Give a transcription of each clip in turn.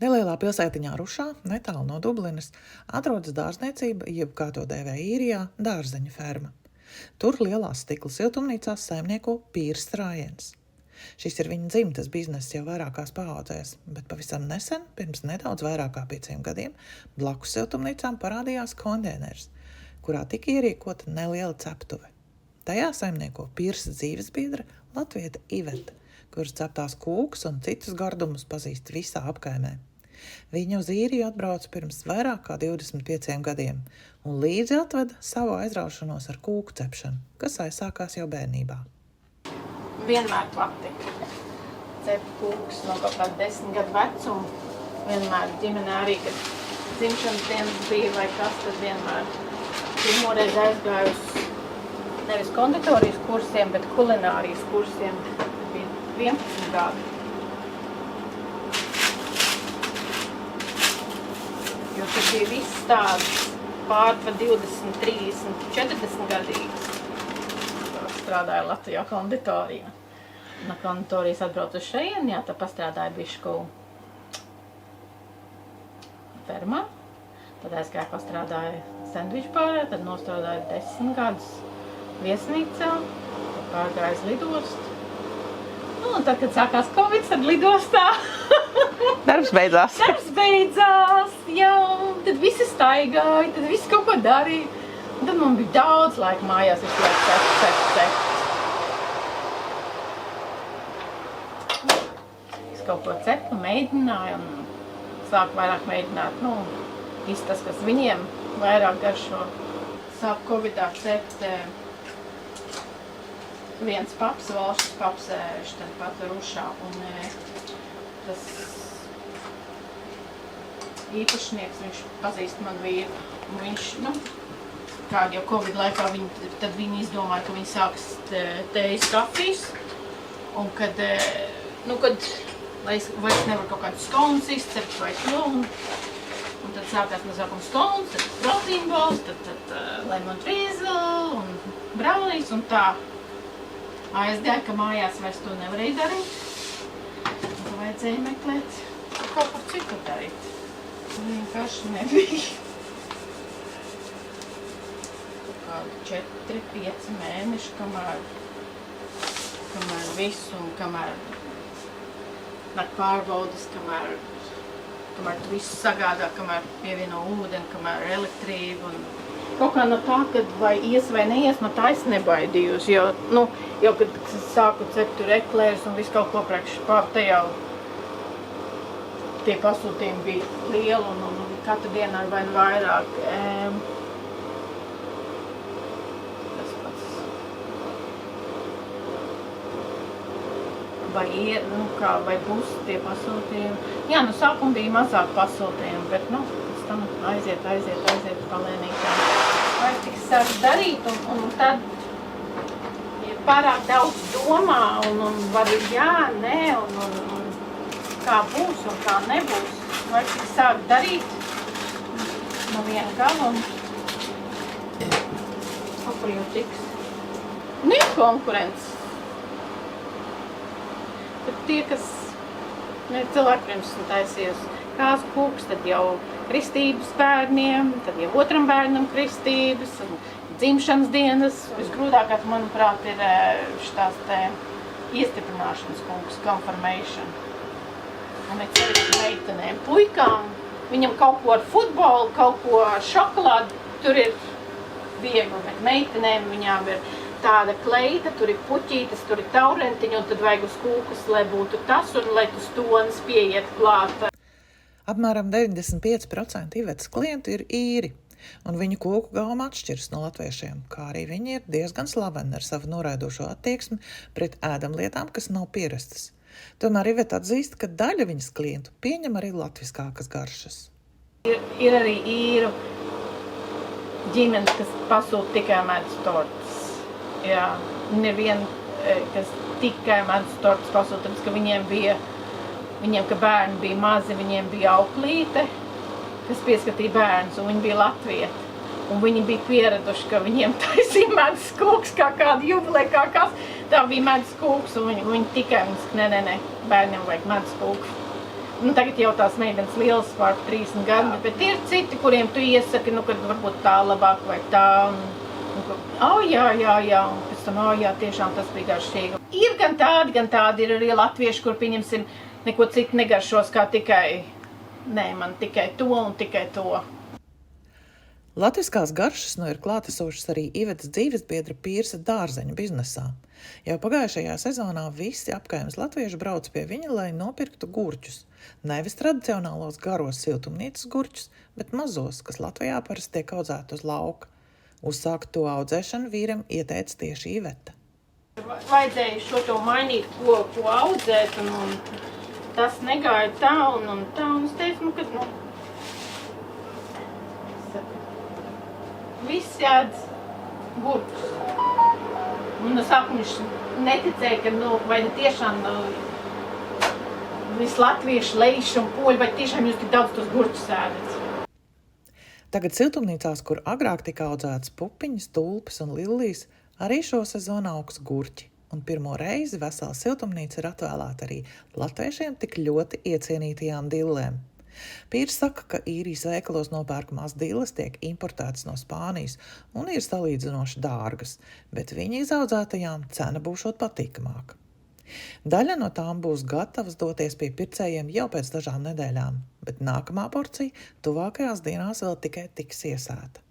Nelielā pilsētiņā Rušā, netālu no Dublinas, atrodas dārzniecība, jeb kā to dēvē īrijā, dārzeņu ferma. Tur lielās stikla siltumnīcās saimnieko Pīrs Strājiens. Šis ir viņa dzimtas bizness jau vairākās paaudzēs, bet pavisam nesen, pirms nedaudz vairāk kā 5 gadiem, blakus siltumnīcām parādījās konteiners, kurā tika ierīkota neliela ceptuve. Tajā saimnieko Pīrsa dzīvesbiedre latviete Iveta, kuras ceptās kūkas un citus gardumus pazīst visā apkaimē. Viņa uz īriju atbrauca pirms vairāk kā 25 gadiem un līdzi atveda savu aizraušanos ar kūku cepšanu, kas aizsākās jau bērnībā. Vienmēr patika. Cept kūkas no kaut kāda 10 gadu vecuma. Vienmēr ģimenē arī, kad dzimšanas dienas bija vai kas, tad vienmēr pirmoreiz aizgāju uz nevis konditorijas kursiem, bet kulinārijas kursiem. Bija 11 gadi. Jo tur bija viss tāds pār pa 20, 30, 40 gadīgs. Strādāju Latvijā konditorijā. No konditorijas atbraucu uz šeien, jā, tad pastrādāju bišku fermā. Tad aizgāju pastrādāju sendviču pārē, tad nostrādāju 10 gadus viesnīcā, tad pārgāju uz lidostu. Nu, un tad, kad sākās Covid, tad lidostā. Darbs beidzās. Darbs beidzās, jā, tad visi staigāja, tad visi kaut ko darīja. Un tad man bija daudz laika mājās, visu laiku cept. Es kaut ko cepu, mēģināju un sāku vairāk mēģināt, viss tas, kas viņiem vairāk garšo. Sāku Covidā cept viens paps, valsts paps, tad pat Rušā, un tas īpašnieks, viņš pazīst man vīru, un viņš, kādi jau Covid laikā, tad viņi izdomāja, ka viņi sāks tējas kafijas, un kad lai es vairs nevaru kaut kādus skonus izcept vai to, un tad sākās no sākuma skonus, tad proteīna bols, tad lemon drizzle un brownies un tā. Aizgāja, ka mājās vairs to nevarēja darīt, un tad vajadzēja meklēt kaut kur citu darīt. Vienkārši nebija. Kaut kādi 4-5 mēneši, kamēr visu un kamēr nāk pārbaudas, kamēr tu visu sagādā, kamēr pievieno ūdeni, kamēr elektrību un kaut kā no tā, kad vai ies vai neies, no tā es nebaidījos, jo kad sāku cept tur eklērs un visu kaut ko priekš pār, te jau tie pasūtījumi bija lieli un katru dienu ar vai vairāk. Tas pats. Vai būs tie pasūtījumi. Jā, no sākuma bija mazāk pasūtījumi, bet pēc tam aiziet palēnītām. Vai tiks sāks darīt un tad ja pārāk daudz domā un var jā, nē un kā būs un kā nebūs. Vai tiks sāk darīt no viena gala un kaut kur jau tiks. Ir konkurence. Tad tie, kas cilvēki pirms taisījos kāzu kūks, tad jau kristības bērniem, tad jau otram bērnam kristības un dzimšanas dienas. Visgrūtākais, manuprāt, ir šitās iestiprināšanas kūks, confirmation. Un ir cerīgi meitenēm, puikām, viņam kaut ko ar futbolu, kaut ko ar šokolādu, tur ir viegli, bet meitenēm viņām ir tāda kleita, tur ir puķītes, tur ir taurentiņi, un tad vajag uz kūkas, lai būtu tas, un lai tu stonas pieiet klāt. Apmēram 95% Ivetas klientu ir īri, un viņu kūku gauma atšķiras no latviešiem, kā arī viņi ir diezgan slaveni ar savu noraidošo attieksmi pret ēdamlietām, kas nav pierastas. Tomēr Iveta atzīst, ka daļa viņas klientu pieņem arī latviskākas garšas. Ir arī īru ģimenes, kas pasūta tikai medus tortes. Jā, neviena, kas tikai medus tortes pasūta, tāpēc, ka viņiem, ka bērni bija mazi, viņiem bija auklīte, kas pieskatīja bērnus, un viņi bija latvieti. Un viņi bija pieraduši, ka viņiem taisīja medus kūks, kā kāda jubilē, kā kas. Tā bija medus kūks, un viņi tikai, nē, bērniem vajag medus kūks. tagad jau tās meitenes lielas pār 30 gadu, bet ir citi, kuriem tu iesaki, kad varbūt tā labāk vai tā. Jā, un pēc tam, jā, tiešām tas bija garšīgi. Ir gan tādi ir arī latvieši, kur pieņemsim neko citu negaršos, kā man tikai to un tikai to. Latviskās garšas ir klātesošas arī Ivetas dzīvesbiedra Pīrsa dārzeņu biznesā. Jau pagājušajā sezonā visi apkaimes latvieši brauc pie viņa, lai nopirktu gurķus. Nevis tradicionālos garos siltumnīcas gurķus, bet mazos, kas Latvijā parasti tiek audzēti uz lauka. Uzsākt to audzēšanu vīram ieteica tieši Iveta. Vajadzēja šo to mainīt, ko audzēt, un tas negāja tā un tā, un es teicu, viss jādz gurķus. Un no sākuma viņš neticēja, ka vai tiešām visi latvieši, leiši un poļi, vai tiešām jūs tik daudz tos gurķus ēdat. Tagad siltumnīcās, kur agrāk tika audzētas pupiņas, tulpes un lillijas, arī šo sezonu augs gurķi. Un pirmo reizi vesela siltumnīca ir atvēlēta arī latviešiem tik ļoti iecienītajām dillēm. Pīrs saka, ka īrijas veikalos nopērkamās dilles tiek importētas no Spānijas un ir salīdzinoši dārgas, bet viņa izaudzētajām cena būšot patīkamāka. Daļa no tām būs gatavas doties pie pircējiem jau pēc dažām nedēļām, bet nākamā porcija tuvākajās dienās vēl tikai tiks iesēta.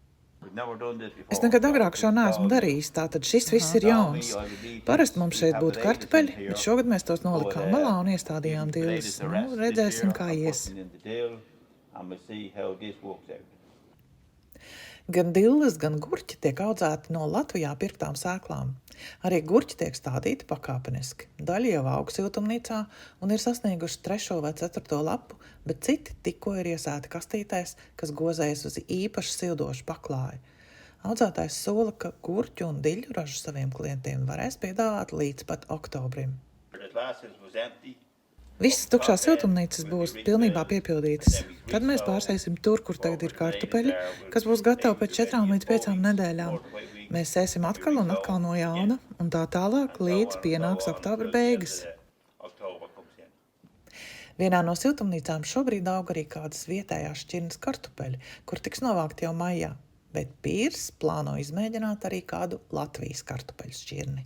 Es nekad agrāk šo neesmu darījis, tātad šis viss ir jauns. Parasti mums šeit būtu kartupeļi, bet šogad mēs tos nolikām malā un iestādījām dilles. Redzēsim, kā ies. Gan dilles, gan gurķi tiek audzēti no Latvijā pirktām sēklām. Arī gurķi tiek stādīti pakāpeniski. Daļa jau aug siltumnīcā un ir sasnieguši 3. vai 4. lapu, bet citi tikko ir iesēti kastītēs, kas gozējas uz īpaši sildošu paklāju. Audzētājs sola, ka gurķu un diļu ražu saviem klientiem varēs piedāvāt līdz pat oktobrim. Visas tukšās siltumnīcas būs pilnībā piepildītas. Tad mēs pārsēsim tur, kur tagad ir kartupeļi, kas būs gatavi pēc 4 līdz 5 nedēļām. Mēs sēsim atkal un atkal no jauna, un tā tālāk, līdz pienāks oktobra beigas. Vienā no siltumnīcām šobrīd aug arī kādas vietējās šķirnes kartupeļi, kur tiks novākti jau maijā, bet Pīrs plāno izmēģināt arī kādu Latvijas kartupeļu šķirni.